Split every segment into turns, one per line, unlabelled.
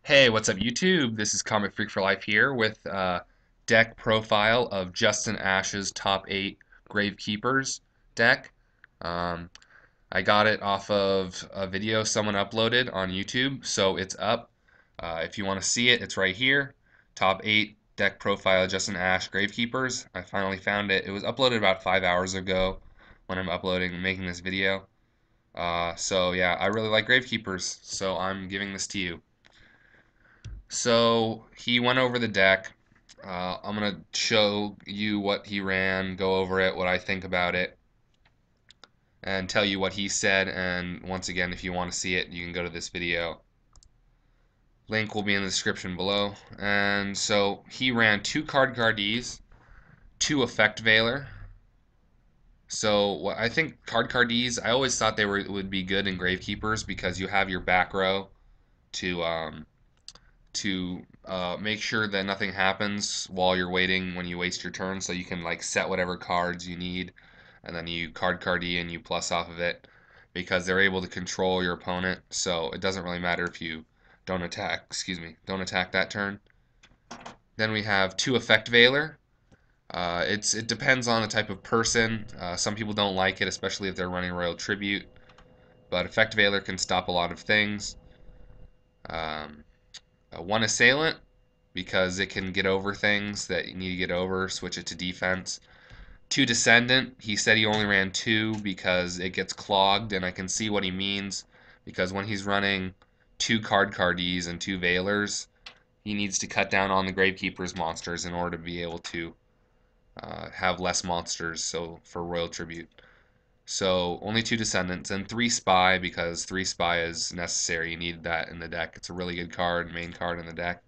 Hey, what's up, YouTube? This is Comic Freak for Life here with deck profile of Justin Ashe's top 8 Gravekeepers deck. Um, I got it off of a video someone uploaded on YouTube, so it's up. If you want to see it, it's right here. Top 8 deck profile of Justin Ashe Gravekeepers. I finally found it. It was uploaded about 5 hours ago when I'm uploading and making this video. So yeah, I really like Gravekeepers, so I'm giving this to you. So he went over the deck. I'm gonna show you what he ran, go over it, what I think about it, and tell you what he said. And once again, if you want to see it, you can go to this video. Link will be in the description below. And so he ran 2 Card Cardees, 2 Effect Veiler. So I think Card Cardees, I always thought they would be good in Gravekeepers because you have your back row to make sure that nothing happens while you're waiting when you waste your turn, so you can like set whatever cards you need, and then you card E and you plus off of it because they're able to control your opponent. So it doesn't really matter if you don't attack. Excuse me, don't attack that turn. Then we have 2 Effect Veiler. It depends on the type of person. Some people don't like it, especially if they're running Royal Tribute. But Effect Veiler can stop a lot of things. Um, 1 Assailant, because it can get over things that you need to get over, switch it to defense. 2 Descendant, he said he only ran 2 because it gets clogged, and I can see what he means, because when he's running 2 Cardees and 2 Veilers, he needs to cut down on the Gravekeeper's monsters in order to be able to have less monsters, so for Royal Tribute. So only 2 Descendants, and 3 Spy, because 3 Spy is necessary. You need that in the deck. It's a really good card, main card in the deck.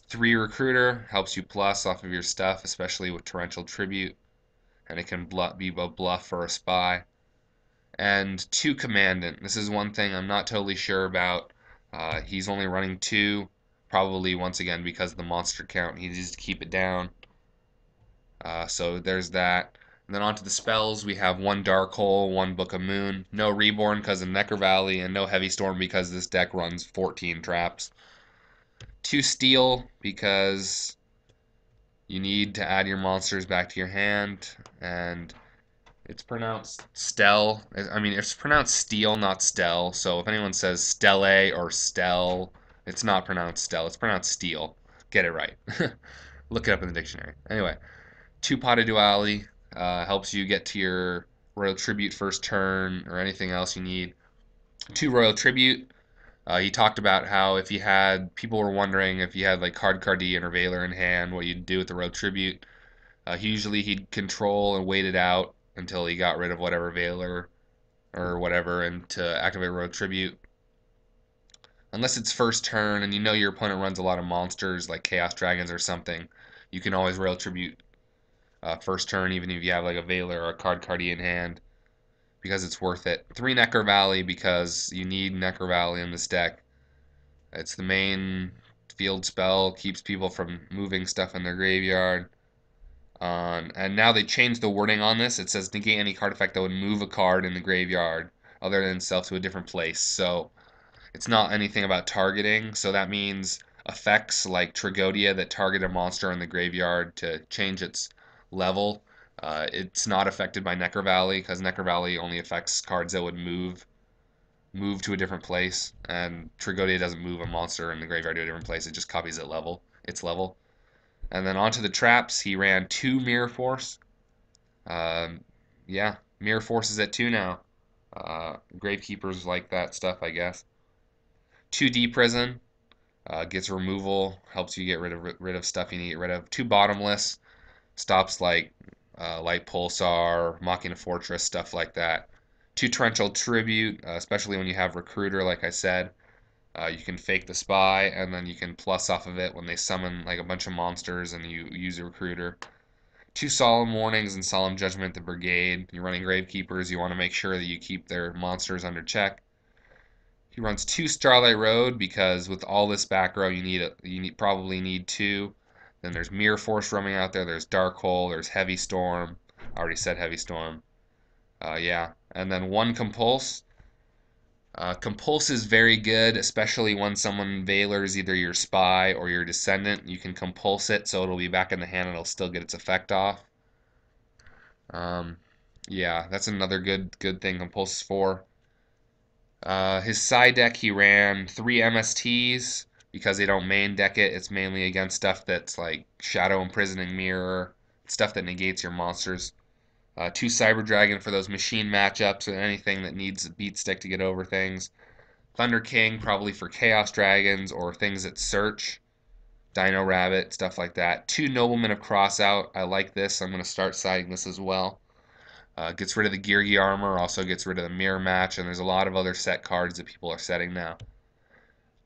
3 Recruiter helps you plus off of your stuff, especially with Torrential Tribute, and it can be a bluff for a spy. And 2 Commandant. This is one thing I'm not totally sure about. He's only running 2, probably once again because of the monster count. He needs to keep it down. So there's that. And then onto the spells, we have 1 Dark Hole, 1 Book of Moon, no Reborn because of Necker Valley, and no Heavy Storm because this deck runs 14 traps. 2 Steel because you need to add your monsters back to your hand, and it's pronounced Stell. I mean, it's pronounced Steel, not Stell. So if anyone says Stelle or Stell, it's not pronounced Stell. It's pronounced Steel. Get it right. Look it up in the dictionary. Anyway, 2 Pot of Duality helps you get to your Royal Tribute first turn or anything else you need. 2 Royal Tribute. He talked about how if you had, people were wondering if you had like Cardee and Veiler in hand, what you'd do with the Royal Tribute. Usually he'd control and wait it out until he got rid of whatever Veiler or whatever and to activate Royal Tribute. Unless it's first turn and you know your opponent runs a lot of monsters like Chaos Dragons or something, you can always Royal Tribute first turn even if you have like a Veiler or a Cardee in hand because it's worth it. 3 Necker Valley because you need Necker Valley in this deck. It's the main field spell, keeps people from moving stuff in their graveyard. And now they changed the wording on this. It says negate any card effect that would move a card in the graveyard other than itself to a different place. So it's not anything about targeting. So that means effects like Tragodia that target a monster in the graveyard to change its level. It's not affected by Necker Valley because Necker Valley only affects cards that would move to a different place, and Tragodia doesn't move a monster in the graveyard to a different place. It just copies its level. And then onto the traps, he ran 2 Mirror Force. Yeah, Mirror Force is at 2 now. Gravekeepers like that stuff, I guess. 2 D Prison gets removal, helps you get rid of stuff you need to get rid of. 2 Bottomless stops like Light Pulsar, Machina Fortress, stuff like that. 2 Torrential Tribute, especially when you have Recruiter, like I said. You can fake the spy, and then you can plus off of it when they summon like a bunch of monsters and you use a Recruiter. 2 Solemn Warnings and Solemn Judgment the Brigade. You're running Gravekeepers, you want to make sure that you keep their monsters under check. He runs 2 Starlight Road because with all this back row probably need 2. Then there's Mirror Force roaming out there, there's Dark Hole, there's Heavy Storm. I already said Heavy Storm. Yeah. And then 1 Compulse. Compulse is very good, especially when someone Valors either your spy or your descendant. You can compulse it, so it'll be back in the hand and it'll still get its effect off. Um, yeah, that's another good thing Compulse is for. His side deck, he ran 3 MSTs because they don't main deck it. It's mainly against stuff that's like Shadow Imprisoning Mirror, stuff that negates your monsters. 2 Cyber Dragon for those machine matchups or anything that needs a beat stick to get over things. Thunder King probably for Chaos Dragons or things that search. Dino Rabbit, stuff like that. 2 Noblemen of Crossout. I like this. I'm going to start siding this as well. Gets rid of the Geargi armor, also gets rid of the mirror match, and there's a lot of other set cards that people are setting now.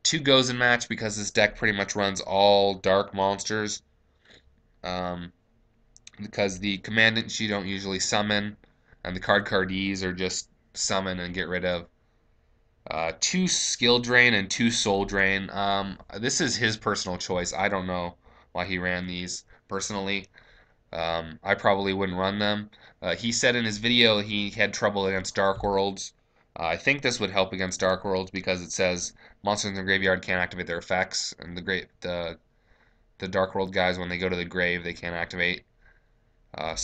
2 Gozen match because this deck pretty much runs all dark monsters. Because the commandants you don't usually summon, and the cardies are just summon and get rid of. 2 skill drain and 2 soul drain. This is his personal choice. I don't know why he ran these personally. I probably wouldn't run them. He said in his video he had trouble against Dark Worlds. I think this would help against Dark Worlds because it says monsters in the graveyard can't activate their effects, and the Dark World guys, when they go to the grave, they can't activate. I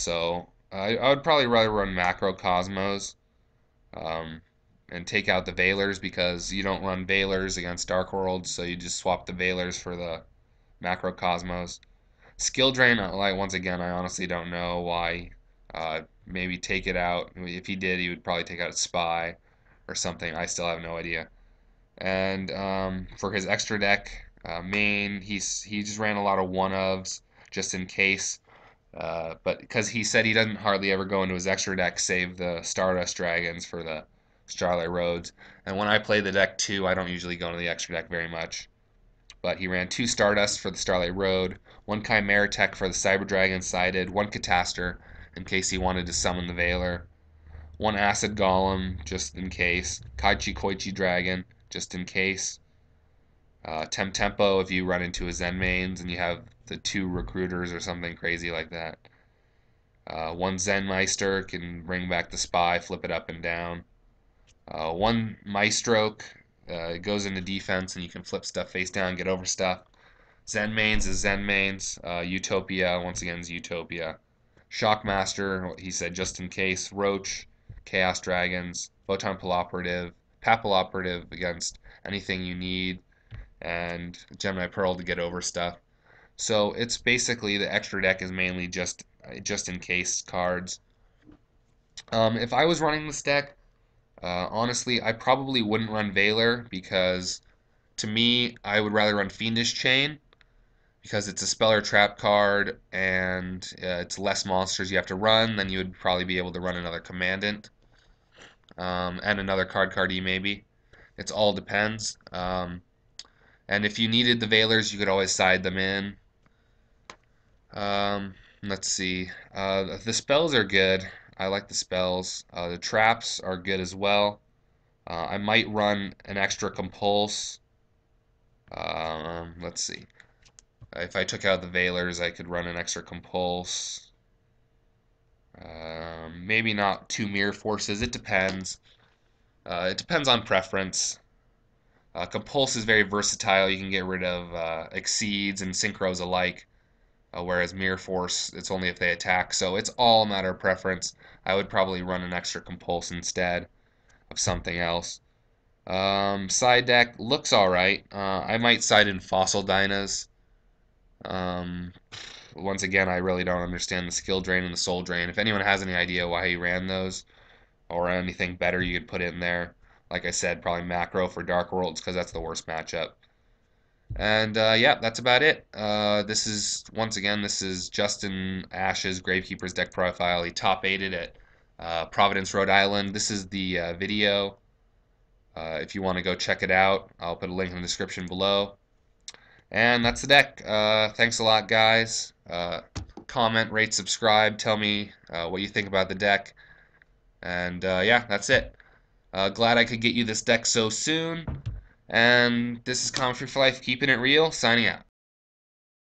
would probably rather run Macro Cosmos um, and take out the Valors because you don't run Valors against Dark Worlds, so you just swap the Valors for the Macro Cosmos. Skill drain, like once again, I honestly don't know why. Maybe take it out. If he did, he would probably take out a spy or something. I still have no idea. And for his extra deck main, he just ran a lot of one ofs just in case. But because he said he doesn't hardly ever go into his extra deck, save the Stardust Dragons for the Starlight Roads. And when I play the deck too, I don't usually go into the extra deck very much. But he ran 2 Stardust for the Starlight Road, 1 Chimera Tech for the Cyber Dragon sided, 1 Catastor in case he wanted to summon the Veiler, 1 Acid Golem just in case, Kaichi Koichi Dragon just in case, Tempo if you run into his Zen mains and you have the 2 Recruiters or something crazy like that. 1 Zen Meister can bring back the Spy, flip it up and down. 1 Maestroke it goes into defense and you can flip stuff face down, get over stuff. Zen mains is Zen mains. Utopia, once again, is Utopia. Shockmaster, he said just in case. Roach, Chaos Dragons, Photon Operative, Papal Operative against anything you need, and Gemini Pearl to get over stuff. So it's basically the extra deck is mainly just in case cards. If I was running this deck, honestly, I probably wouldn't run Valor because to me, I would rather run Fiendish Chain because it's a spell or trap card and it's less monsters you have to run. Then you would probably be able to run another Commandant and another card-cardie maybe. It all depends. And if you needed the Valors, you could always side them in. Let's see. The spells are good. I like the spells. The traps are good as well. I might run an extra Compulse. Let's see. If I took out the Valors, I could run an extra Compulse. Maybe not 2 Mirror Forces. It depends. It depends on preference. Compulse is very versatile. You can get rid of Exceeds and Synchros alike. Whereas Mirror Force, it's only if they attack. So it's all a matter of preference. I would probably run an extra Compulse instead of something else. Side deck looks alright. I might side in Fossil Dinas. Once again, I really don't understand the skill drain and the soul drain. If anyone has any idea why he ran those or anything better you could put in there, like I said, probably Macro for Dark Worlds because that's the worst matchup. And yeah, that's about it. This is, once again, this is Justin Ashe's Gravekeeper's deck profile. He top 8'd at Providence, Rhode Island. This is the video. If you want to go check it out, I'll put a link in the description below. And that's the deck. Thanks a lot, guys. Comment, rate, subscribe. Tell me what you think about the deck. And yeah, that's it. Glad I could get you this deck so soon. And this is Commentary for Life, keeping it real, signing out.